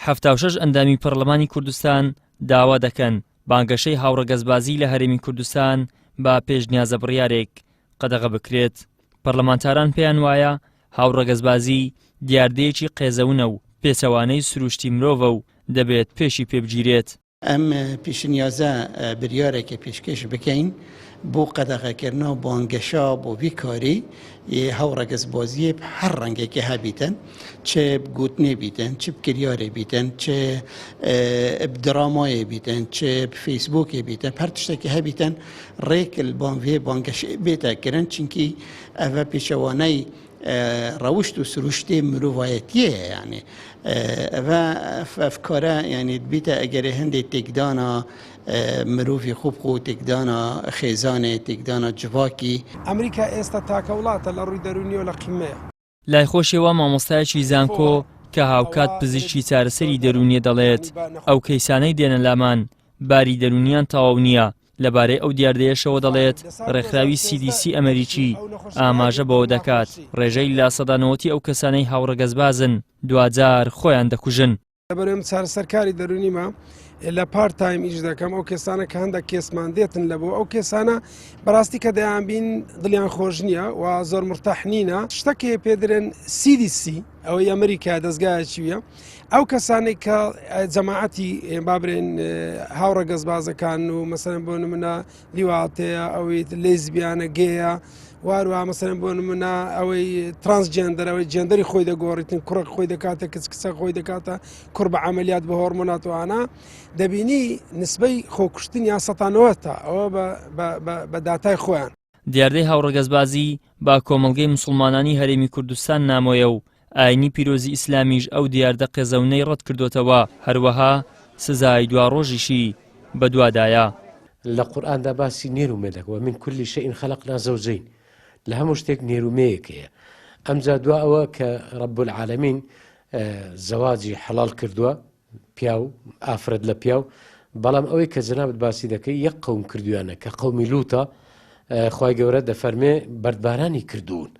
76 ئەندامی پەرلەمانی کوردستان داوا دەکەن بانگەشەی هاوڕەگەزبازی لە هەرێمی کوردستان با پێشنیازە بڕیارێک قەدەغە بکرێت. پەرلەمانتاران پێیان وایە هاوڕەگەزبازی دیاردەیەکی قێزەونە و پێچەوانەی سروشتی مرۆڤە و دەبێت پێشی پێبگیرێت. ئەم پیشنیازە بریارێکی پێشکەش بکەین بۆ قەدەغەکردنەوە بانگەشە بۆ وی کاری هاوڕەگەزبازیە هەر ڕەنگێکی هەبیتن چ گوتنێ بیتن چ بکریارێ بیتن چ درامایە بیتن چ فیسبووکێ بیتن هەر تشتێکی هەبیتن ڕێک بانوێ بانگەشە بێتەکردن چونکی ئەvە پێشەوانەی ڕەوشت و سروشتی مرۆڤایەتیە یعنی ئەvە ئەفکارە یعنی بیتە ئەگەرێ هەندێک تێکدانە مرۆڤی خوب و تێکدانە خێزانێ تێکدانە جوواکی ئەمریکا ئێستا تاکە وڵاتە لە ڕووی دەرونی و لە قیمەیە. لای خۆشیەوە مامۆستایەکی زانکۆ کە هاوکات پزیشکی چارەسەری دەرونیە دەڵێت ئەو کەیسانەی دێنە لامان باری دەرونیان تەواو نییە. لەبارەی ئەو دیاردەیەشەوە دەڵێت ڕێکخراوی CDC ئەمریکی ئاماژە بەوە دەکات ڕێژەی لا سەدانەوەتی ئەو کەسانەی هاوڕەگەزبازن دوجار خۆیان دەکوژن. لەبەرێم چارەسەرکاری دەرونیمە لە پارت تایم ئیش دەکەم ئەو کێسانە کە هەندێک کێسمان دێتن لەبوو ئەو کێسانە بەڕاستی کە دەیان بین دڵیان خۆش نییە و زۆر مرتاح نینە شتێکی پێدرێن CDC ئەوەی ئەمریکا دەستگایەکی ویە ئەو کەسانێک کە جەماعەتی بابرێن هاوڕەگەزبازەکان و مەسەلەن بۆ نمونە لیواتەیە ئەوەی لێزبیانە گێیە واروها مەسەلەن بۆ نمونە ئەوەی ترانسجێندەر ئەوەی جێندەری خۆی دەگۆڕیتن کوڕک خۆی دەکاتە کچکسە خۆی دەکاتە کوڕ بە عەمەلیات بە هۆرمۆناتوانە دەبینی نسبەی خۆکوشتن یا سەتانەوەتە ئەوە بە داتای خۆیان. دیاردەی هاوڕەگەزبازی با کۆمەڵگەی موسڵمانانی هەرێمی کوردستان نامۆیە و ئاینی پیرۆزی ئیسلامیش ئەو دیاردە قێزەونەی ڕەت کردوتەوە هەروەها سزای دوا ڕۆژیشی بە دوادایە. لە قورئاندا باسی نێرومێدەکەوە من کولی شەئین خەلەقنا زەوجەین لە هەموو شتێک نێرومەیەکەیە. ئەمجا دوا ئەوە کە ڕەب العالەمین زەواجی حەڵال کردووە پیا و ئافرەت لە پیا و بەڵام ئەوەی کە جەنابەت باسی دەکەی یەک قەوم کردویانە کە قەومی لوتە خوای گەورە دەفەرمێ بەردبارانی کردوون.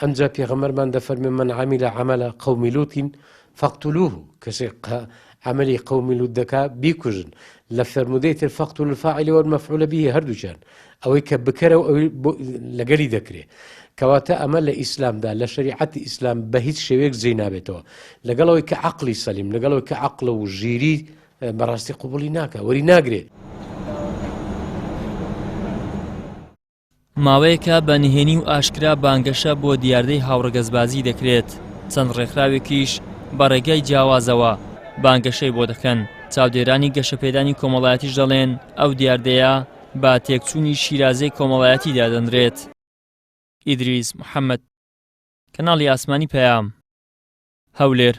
ئەمجا پێغەمبەرمان دەفەرمێ من عەمیلە عەمەلە قەومی لوتین فەقتولوه کەسێک عملی قەومی لوت دەکا بیکوژن لە فەرمودەی تر فەقتول الفاعل والمەفعول به هەردووچیان ئەوەی کە بکەرە و ئەوەی لەگەلی دەکرێت کەواتە ئەمە لە ئیسلامدا لە شەریعەتی ئیسلام بە هیچ شێوەیەک جێی نابێتەوە لەگەڵەوەی کە عەقڵی سەلیم لەگەڵەوەی کە عەقڵ و ژیری بەڕاستی قبوڵی ناکە وەری ناگرێت. ماوەیەکە بە نهێنی و ئاشکرا بانگەشە بۆ دیاردەی هاوڕەگەزبازی دەکرێت چەند ڕێکخراوێکیش بە ڕێگای جیاوازەوە بانگەشەی بۆ دەکەن. چاودێرانی گەشەپێدانی کۆمەڵایەتیش دەڵێن ئەو دیاردەیە با تێکچوونی شیرازەی کۆمەڵایەتی دادەنرێت. ئیدریس محەممەد، کەناڵی ئاسمانی پەیام، هەولێر.